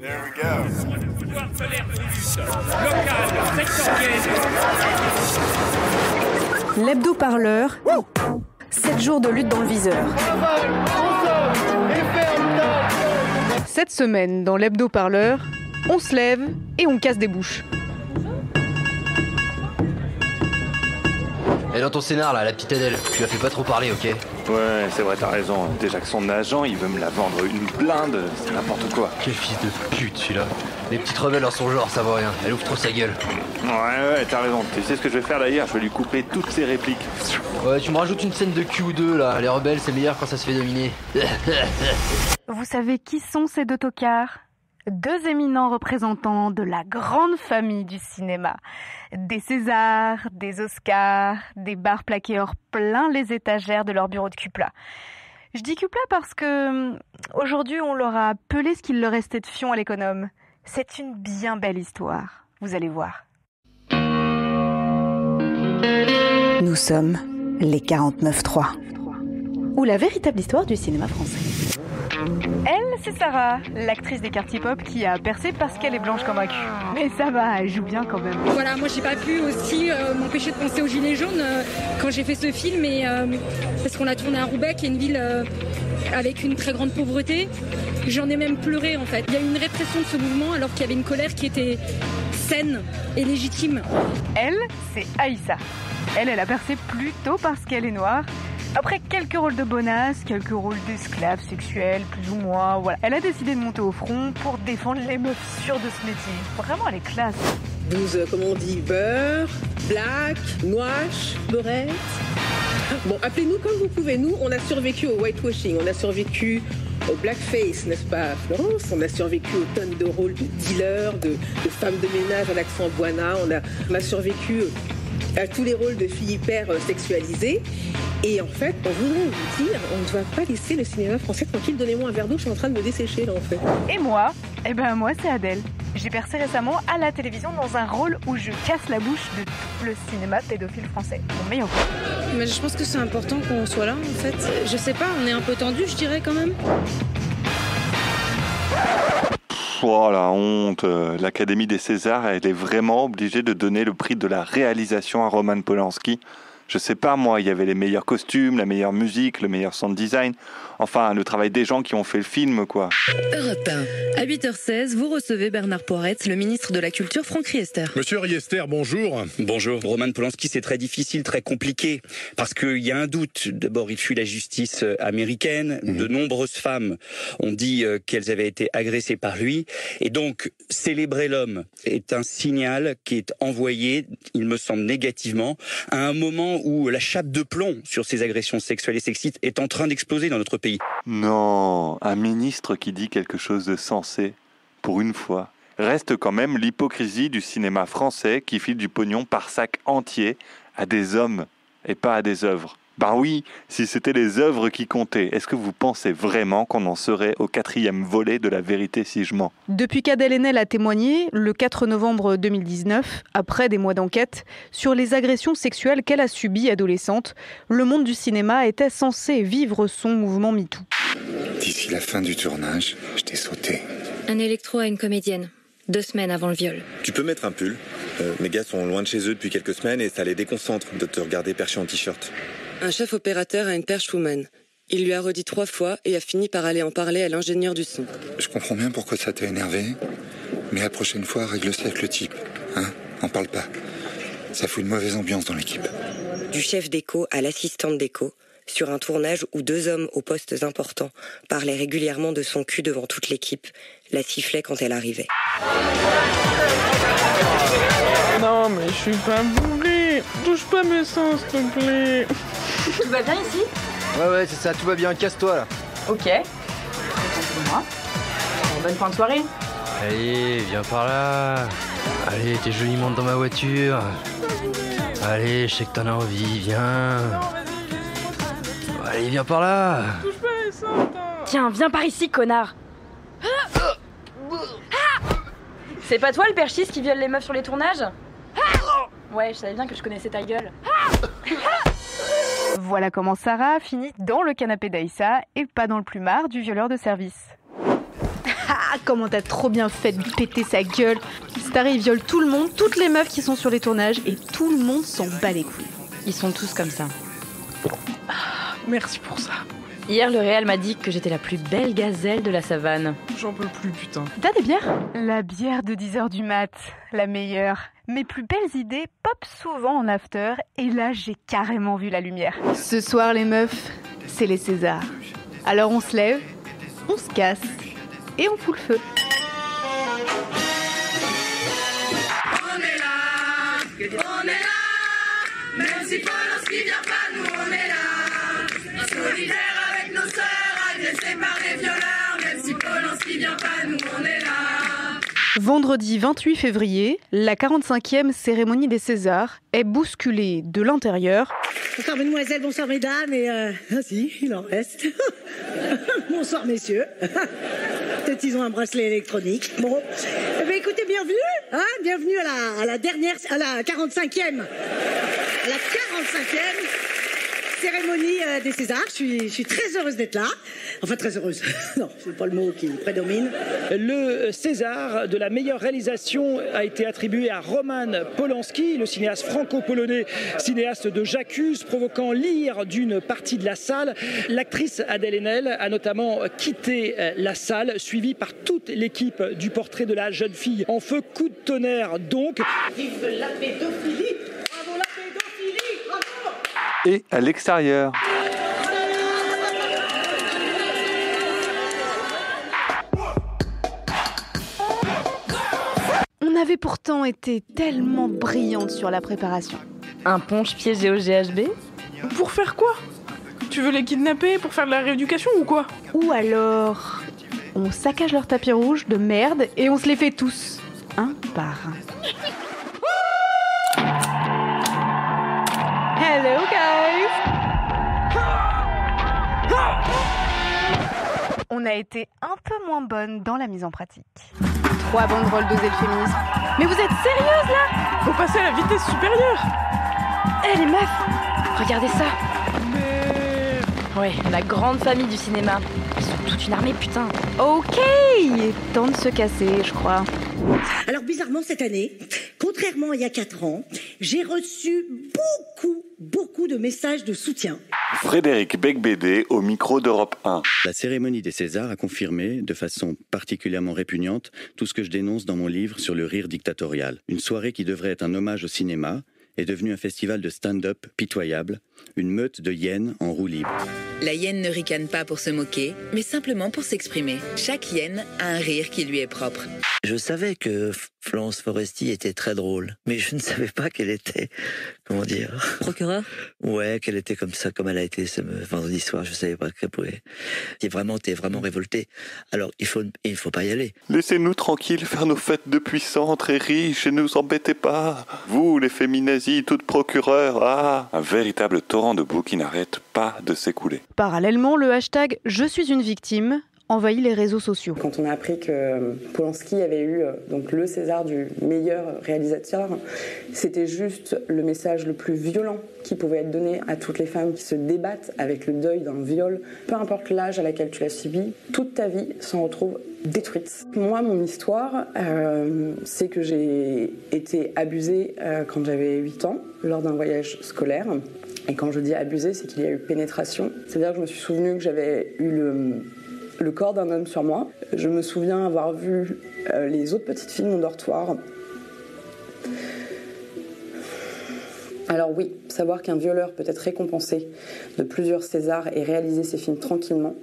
There we go. L'hebdo-parleur, 7 jours de lutte dans le viseur. Cette semaine, dans l'hebdo-parleur, on se lève et on casse des bouches. Et dans ton scénar là, la petite Adèle, tu la fais pas trop parler, ok? Ouais, c'est vrai, t'as raison. Déjà que son agent, il veut me la vendre une blinde, c'est n'importe quoi. Quel fils de pute celui-là. Les petites rebelles en son genre, ça vaut rien. Elle ouvre trop sa gueule. Ouais, t'as raison. Tu sais ce que je vais faire d'ailleurs? Je vais lui couper toutes ses répliques. Ouais, tu me rajoutes une scène de cul ou deux là. Les rebelles, c'est meilleur quand ça se fait dominer. Vous savez qui sont ces deux tocards ? Deux éminents représentants de la grande famille du cinéma. Des Césars, des Oscars, des bars plaqués hors plein les étagères de leur bureau de Cupla. Je dis Cupla parce que aujourd'hui on leur a pelé ce qu'il leur restait de fion à l'économe. C'est une bien belle histoire, vous allez voir. Nous sommes les 49.3, ou la véritable histoire du cinéma français. Elle, c'est Sarah, l'actrice des quartiers pop qui a percé parce qu'elle est blanche comme un cul. Mais ça va, elle joue bien quand même. Voilà, moi j'ai pas pu aussi m'empêcher de penser aux Gilets jaunes quand j'ai fait ce film, et parce qu'on l'a tourné à Roubaix, qui est une ville avec une très grande pauvreté. J'en ai même pleuré en fait. Il y a eu une répression de ce mouvement alors qu'il y avait une colère qui était saine et légitime. Elle, c'est Aïssa. Elle a percé plutôt parce qu'elle est noire. Après quelques rôles de bonasse, quelques rôles d'esclaves sexuels, plus ou moins, voilà. Elle a décidé de monter au front pour défendre les meufs sûres de ce métier. Vraiment, elle est classe. 12, comment on dit, beurre, black, noache, beurette. Bon, appelez-nous comme vous pouvez. Nous, on a survécu au whitewashing, on a survécu au blackface, n'est-ce pas, Florence? On a survécu aux tonnes de rôles de dealers, de femmes de ménage à l'accent boina. On a survécu à tous les rôles de filles hyper sexualisées. Et en fait, on voudrait vous dire, on ne va pas laisser le cinéma français tranquille. Donnez-moi un verre d'eau, je suis en train de me dessécher là en fait. Et moi? Moi c'est Adèle. J'ai percé récemment à la télévision dans un rôle où je casse la bouche de tout le cinéma pédophile français. Mon meilleur coup. Mais je pense que c'est important qu'on soit là en fait. Je sais pas, on est un peu tendu, je dirais quand même. Oh la honte. L'Académie des Césars, elle est vraiment obligée de donner le prix de la réalisation à Roman Polanski. Je sais pas moi, il y avait les meilleurs costumes, la meilleure musique, le meilleur sound design. Enfin, le travail des gens qui ont fait le film, quoi. Europe 1. À 8h16, vous recevez Bernard Poiretz, le ministre de la Culture, Franck Riester. Monsieur Riester, bonjour. Bonjour. Roman Polanski, c'est très difficile, très compliqué, parce qu'il y a un doute. D'abord, il fuit la justice américaine. De nombreuses femmes ont dit qu'elles avaient été agressées par lui. Et donc, célébrer l'homme est un signal qui est envoyé, il me semble négativement, à un moment où la chape de plomb sur ces agressions sexuelles et sexistes est en train d'exploser dans notre pays. Non, un ministre qui dit quelque chose de sensé, pour une fois, reste quand même l'hypocrisie du cinéma français qui file du pognon par sac entier à des hommes et pas à des œuvres. Ben oui, si c'était les œuvres qui comptaient, est-ce que vous pensez vraiment qu'on en serait au 4e volet de La Vérité si je mens? Depuis qu'Adèle Haenel a témoigné, le 4 novembre 2019, après des mois d'enquête, sur les agressions sexuelles qu'elle a subies adolescente, le monde du cinéma était censé vivre son mouvement MeToo. D'ici la fin du tournage, je t'ai sauté. Un électro à une comédienne, 2 semaines avant le viol. Tu peux mettre un pull. Mes gars sont loin de chez eux depuis quelques semaines et ça les déconcentre de te regarder perché en t-shirt. Un chef opérateur a une perche woman. Il lui a redit 3 fois et a fini par aller en parler à l'ingénieur du son. Je comprends bien pourquoi ça t'a énervé, mais la prochaine fois, règle ça avec le type. En parle pas. Ça fout une mauvaise ambiance dans l'équipe. Du chef d'écho à l'assistante d'écho, sur un tournage où 2 hommes aux postes importants parlaient régulièrement de son cul devant toute l'équipe, la sifflaient quand elle arrivait. Non mais je suis pas bourré, touche pas mes seins s'il te plaît. Tout va bien ici? Ouais, c'est ça, tout va bien, casse-toi là. Ok. Moi. Bonne fin de soirée. Allez, viens par là. Allez, t'es joliment dans ma voiture. Allez, je sais que t'en as envie, viens. Allez, viens par là. Touche pas les seins, Tiens, viens par ici, connard. C'est pas toi le perchiste qui viole les meufs sur les tournages? Ouais, je savais bien que je connaissais ta gueule. Voilà comment Sarah finit dans le canapé d'Aïssa et pas dans le plumard du violeur de service. Ah, comment t'as trop bien fait de péter sa gueule. Starry, il viole tout le monde, toutes les meufs qui sont sur les tournages, et tout le monde s'en bat les couilles. Ils sont tous comme ça. Merci pour ça. Hier, le réal m'a dit que j'étais la plus belle gazelle de la savane. J'en peux plus, putain. T'as des bières ? La bière de 10h du mat, la meilleure. Mes plus belles idées popent souvent en after, et là, j'ai carrément vu la lumière. Ce soir, les meufs, c'est les Césars. Alors on se lève, on se casse, et on fout le feu. On est là, même si Polanski vient pas, nous on est là. Solidaires avec nos sœurs, agressés par les violeurs, même si Polanski vient pas, nous on est là. Vendredi 28 février, la 45e cérémonie des Césars est bousculée de l'intérieur. Bonsoir mesdemoiselles, bonsoir mesdames, et si, il en reste. Bonsoir messieurs. Peut-être ils ont un bracelet électronique. Bon, eh bien, écoutez, bienvenue, hein, bienvenue à la dernière, à la 45e. À la 45e cérémonie des Césars. Je suis très heureuse d'être là. Enfin, très heureuse. Non, c'est pas le mot qui prédomine. Le César de la meilleure réalisation a été attribué à Roman Polanski, le cinéaste franco-polonais, cinéaste de J'accuse, provoquant l'ire d'une partie de la salle. L'actrice Adèle Haenel a notamment quitté la salle, suivie par toute l'équipe du portrait de la jeune fille en feu. Coup de tonnerre donc. Vive la pédophilie! Bravo la pédophilie! Bravo! Et à l'extérieur. On avait pourtant été tellement brillante sur la préparation. Un punch piégé au GHB ? Pour faire quoi ? Tu veux les kidnapper pour faire de la rééducation ou quoi ? Ou alors, on saccage leur tapis rouge de merde et on se les fait tous, un par un. Hello guys! On a été un peu moins bonne dans la mise en pratique. 3 banderoles d'oser le féminisme. Mais vous êtes sérieuses là ? Faut passer à la vitesse supérieure. Eh les meufs, regardez ça. Ouais, la grande famille du cinéma. Ils sont toute une armée, putain. Ok, temps de se casser, je crois. Alors bizarrement cette année, contrairement à il y a 4 ans, j'ai reçu beaucoup de messages de soutien. Frédéric Becbédé au micro d'Europe 1. La cérémonie des Césars a confirmé, de façon particulièrement répugnante, tout ce que je dénonce dans mon livre sur le rire dictatorial. Une soirée qui devrait être un hommage au cinéma est devenue un festival de stand-up pitoyable, une meute de hyènes en roue libre. La hyène ne ricane pas pour se moquer, mais simplement pour s'exprimer. Chaque hyène a un rire qui lui est propre. Je savais que Florence Foresti était très drôle, mais je ne savais pas qu'elle était, comment dire... Procureur ? Ouais, qu'elle était comme ça, comme elle a été ce vendredi soir, je savais pas qu'elle pouvait... T'es vraiment révolté. Alors, il faut pas y aller. Laissez-nous tranquilles faire nos fêtes de puissants, très riches, et ne nous embêtez pas. Vous, les féminazis, toutes procureurs, un véritable torrent de boue qui n'arrête pas de s'écouler. Parallèlement, le hashtag « Je suis une victime » envahit les réseaux sociaux. Quand on a appris que Polanski avait eu donc le César du meilleur réalisateur, c'était juste le message le plus violent qui pouvait être donné à toutes les femmes qui se débattent avec le deuil d'un viol. Peu importe l'âge à laquelle tu l'as subi, toute ta vie s'en retrouve détruite. Moi, mon histoire, c'est que j'ai été abusée quand j'avais 8 ans, lors d'un voyage scolaire. Et quand je dis abusée, c'est qu'il y a eu pénétration. C'est-à-dire que je me suis souvenue que j'avais eu le corps d'un homme sur moi. Je me souviens avoir vu les autres petites filles de mon dortoir. Alors oui, savoir qu'un violeur peut être récompensé de plusieurs Césars et réaliser ses films tranquillement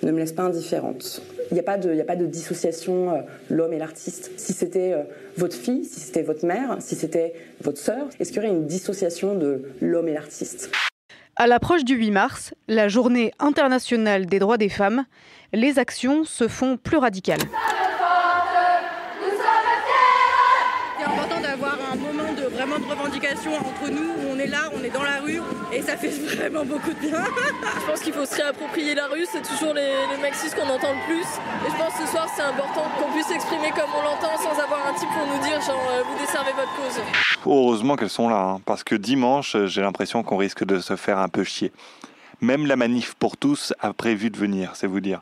ne me laisse pas indifférente. Il n'y a pas de dissociation, l'homme et l'artiste. Si c'était votre fille, si c'était votre mère, si c'était votre sœur, est-ce qu'il y aurait une dissociation de l'homme et l'artiste ? À l'approche du 8 mars, la journée internationale des droits des femmes, les actions se font plus radicales. C'est important d'avoir un moment de revendication entre nous, où on est là, on est dans la rue, et ça fait vraiment beaucoup de bien. Je pense qu'il faut se réapproprier la rue, c'est toujours les maxis qu'on entend le plus. Et je pense que ce soir, c'est important qu'on puisse s'exprimer comme on l'entend, sans avoir un type pour nous dire genre vous desservez votre cause. Heureusement qu'elles sont là, parce que dimanche, j'ai l'impression qu'on risque de se faire un peu chier. Même la manif pour tous a prévu de venir, c'est vous dire.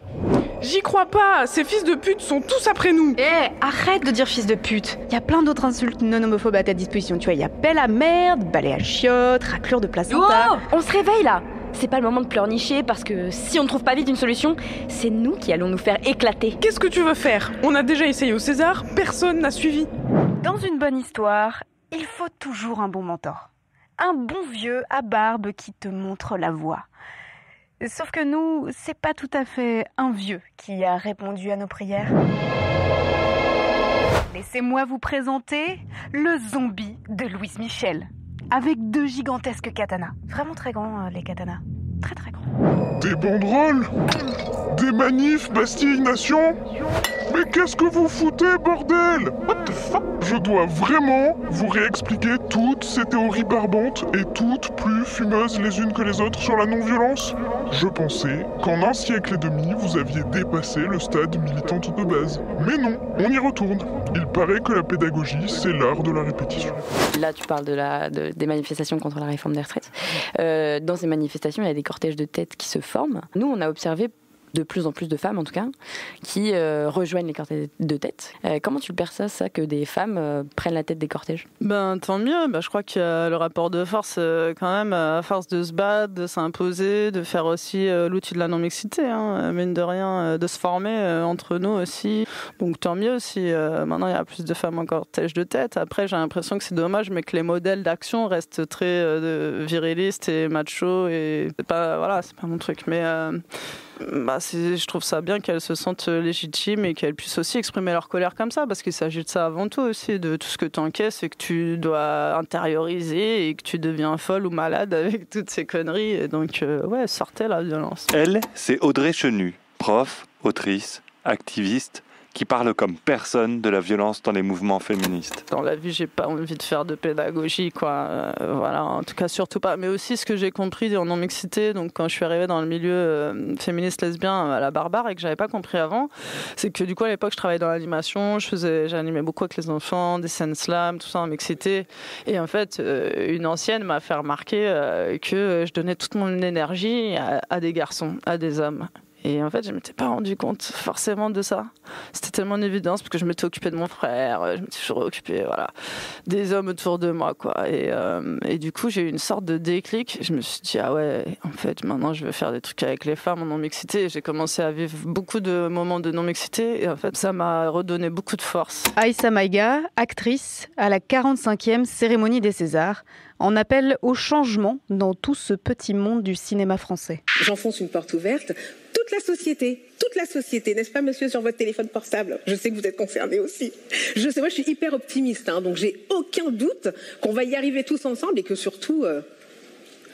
J'y crois pas, ces fils de pute sont tous après nous. Arrête de dire fils de pute. Il y a plein d'autres insultes non homophobes à ta disposition. Tu vois, il y a pelle à merde, balai à chiottes, raclure de placenta. On se réveille là. C'est pas le moment de pleurnicher parce que si on ne trouve pas vite une solution, c'est nous qui allons nous faire éclater. Qu'est-ce que tu veux faire? On a déjà essayé au César, personne n'a suivi. Dans une bonne histoire, il faut toujours un bon mentor. Un bon vieux à barbe qui te montre la voie. Sauf que nous, c'est pas tout à fait un vieux qui a répondu à nos prières. Laissez-moi vous présenter le zombie de Louise Michel. Avec 2 gigantesques katanas. Vraiment très grands, les katanas. Très très grands. Des banderoles? Des manifs, Bastille, Nation? Mais qu'est-ce que vous foutez, bordel? What the fuck? Je dois vraiment vous réexpliquer toutes ces théories barbantes et toutes plus fumeuses les unes que les autres sur la non-violence? Je pensais qu'en 1 siècle et demi, vous aviez dépassé le stade militante de base. Mais non, on y retourne. Il paraît que la pédagogie, c'est l'art de la répétition. Là, tu parles des manifestations contre la réforme des retraites. Dans ces manifestations, il y a des cortèges de têtes qui se forment. Nous, on a observé de plus en plus de femmes, en tout cas, qui rejoignent les cortèges de tête. Comment tu le perçois, ça, que des femmes prennent la tête des cortèges? Tant mieux. Je crois qu'il y a le rapport de force, quand même, à force de se battre, de s'imposer, de faire aussi l'outil de la non-mixité, mine de rien, de se former entre nous aussi. Donc tant mieux si maintenant il y a plus de femmes en cortège de tête. Après, j'ai l'impression que c'est dommage, mais que les modèles d'action restent très virilistes et machos. Et c'est pas mon truc. Mais je trouve ça bien qu'elles se sentent légitimes et qu'elles puissent aussi exprimer leur colère comme ça, parce qu'il s'agit de ça avant tout aussi, de tout ce que tu encaisses et que tu dois intérioriser et que tu deviens folle ou malade avec toutes ces conneries. Et donc, sortez la violence. Elle, c'est Audrey Chenu, prof, autrice, activiste, qui parle comme personne de la violence dans les mouvements féministes. Dans la vie, j'ai pas envie de faire de pédagogie, quoi. En tout cas, surtout pas. Mais aussi, ce que j'ai compris en non-mixité, donc quand je suis arrivée dans le milieu féministe lesbien à la Barbare et que j'avais pas compris avant, c'est que du coup, à l'époque, je travaillais dans l'animation, j'animais beaucoup avec les enfants, des scènes slam, tout ça en mixité. Et en fait, une ancienne m'a fait remarquer que je donnais toute mon énergie à des garçons, à des hommes. Et en fait, je ne m'étais pas rendu compte forcément de ça. C'était tellement une évidence parce que je m'étais occupée de mon frère, je m'étais toujours occupée des hommes autour de moi, quoi. Et du coup, j'ai eu une sorte de déclic. Je me suis dit, en fait, maintenant, je vais faire des trucs avec les femmes en non-mixité. Et j'ai commencé à vivre beaucoup de moments de non-mixité. Et en fait, ça m'a redonné beaucoup de force. Aïssa Maïga, actrice à la 45e cérémonie des Césars, en appelle au changement dans tout ce petit monde du cinéma français. J'enfonce une porte ouverte. Toute la société, n'est-ce pas, monsieur, sur votre téléphone portable? Je sais que vous êtes concernés aussi. Je sais, moi, je suis hyper optimiste, donc j'ai aucun doute qu'on va y arriver tous ensemble et que surtout,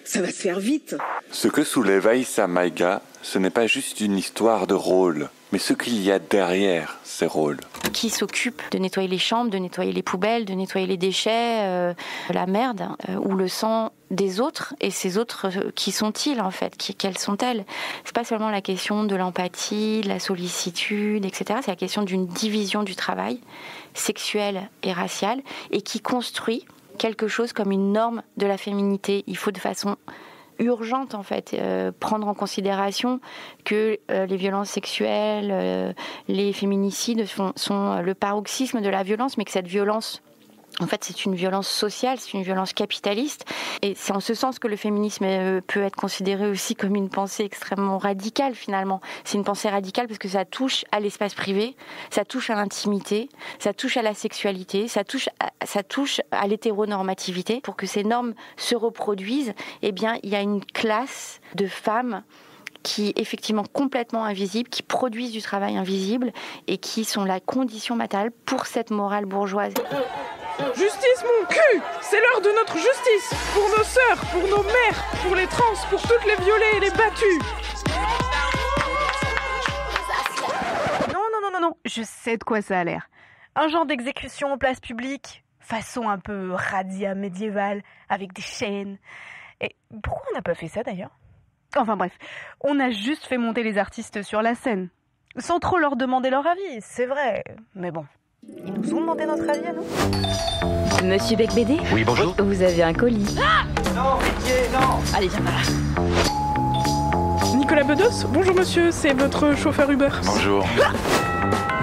ça va se faire vite. Ce que soulève Aïssa Maïga, ce n'est pas juste une histoire de rôle, mais ce qu'il y a derrière ces rôles. Qui s'occupe de nettoyer les chambres, de nettoyer les poubelles, de nettoyer les déchets, la merde ou le sang des autres, et ces autres, qui sont-ils en fait? Quelles sont-elles? C'est pas seulement la question de l'empathie, de la sollicitude, etc. C'est la question d'une division du travail sexuelle et raciale, et qui construit quelque chose comme une norme de la féminité. Il faut de façon urgente en fait prendre en considération que les violences sexuelles, les féminicides sont le paroxysme de la violence, mais que cette violence, en fait, c'est une violence sociale, c'est une violence capitaliste. Et c'est en ce sens que le féminisme peut être considéré aussi comme une pensée extrêmement radicale, finalement. C'est une pensée radicale parce que ça touche à l'espace privé, ça touche à l'intimité, ça touche à la sexualité, ça touche à l'hétéronormativité. Pour que ces normes se reproduisent, eh bien, il y a une classe de femmes qui est effectivement complètement invisibles, qui produisent du travail invisible et qui sont la condition matérielle pour cette morale bourgeoise. Justice, mon cul! C'est l'heure de notre justice! Pour nos sœurs, pour nos mères, pour les trans, pour toutes les violées et les battues! Non, je sais de quoi ça a l'air. Un genre d'exécution en place publique, façon un peu razzia médiévale, avec des chaînes. Et pourquoi on n'a pas fait ça d'ailleurs? Enfin bref, on a juste fait monter les artistes sur la scène. Sans trop leur demander leur avis, c'est vrai. Mais bon, ils nous ont demandé notre avis à nous. Monsieur Becbédé? Oui, bonjour. Vous avez un colis. Non, pitié, non! Allez, viens par là. Nicolas Bedos. Bonjour monsieur, c'est votre chauffeur Uber. Bonjour.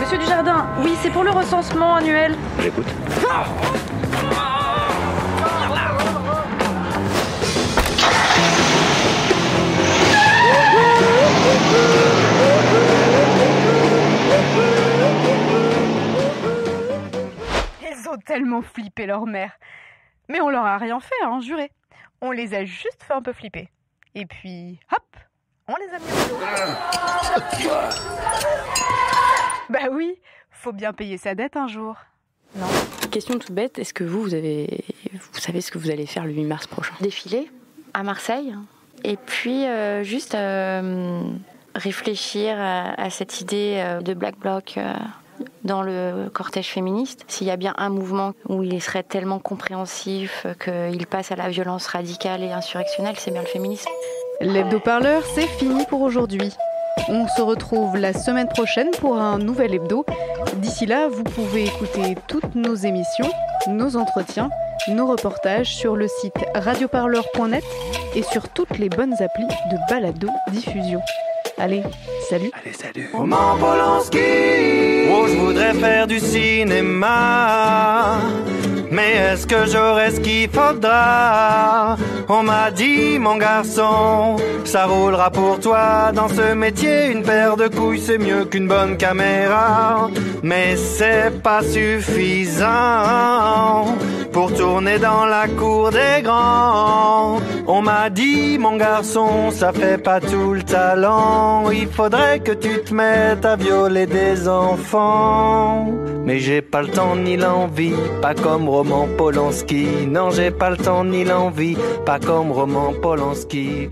Monsieur Dujardin, oui, c'est pour le recensement annuel. J'écoute. Ils ont tellement flippé leur mère. Mais on leur a rien fait, hein, juré. On les a juste fait un peu flipper. Et puis, hop, on les a mis au dos. Bah oui, faut bien payer sa dette un jour. Non. Question toute bête, est-ce que vous savez ce que vous allez faire le 8 mars prochain? Défiler à Marseille. Et puis, juste réfléchir à cette idée de Black Bloc dans le cortège féministe. S'il y a bien un mouvement où il serait tellement compréhensif qu'il passe à la violence radicale et insurrectionnelle, c'est bien le féminisme. L'hebdo-parleur, c'est fini pour aujourd'hui. On se retrouve la semaine prochaine pour un nouvel hebdo. D'ici là, vous pouvez écouter toutes nos émissions, nos entretiens, nos reportages sur le site radioparleur.net et sur toutes les bonnes applis de balado-diffusion. Allez, salut. Allez, salut. Roman Polanski. Oh, je voudrais faire du cinéma. Mais est-ce que j'aurai ce qu'il faudra? On m'a dit, mon garçon, ça roulera pour toi. Dans ce métier, une paire de couilles, c'est mieux qu'une bonne caméra. Mais c'est pas suffisant pour tourner dans la cour des grands. On m'a dit, mon garçon, ça fait pas tout le talent. Il faudrait que tu te mettes à violer des enfants. Mais j'ai pas le temps ni l'envie, pas comme Roman Polanski. Non, j'ai pas le temps ni l'envie, pas comme Roman Polanski.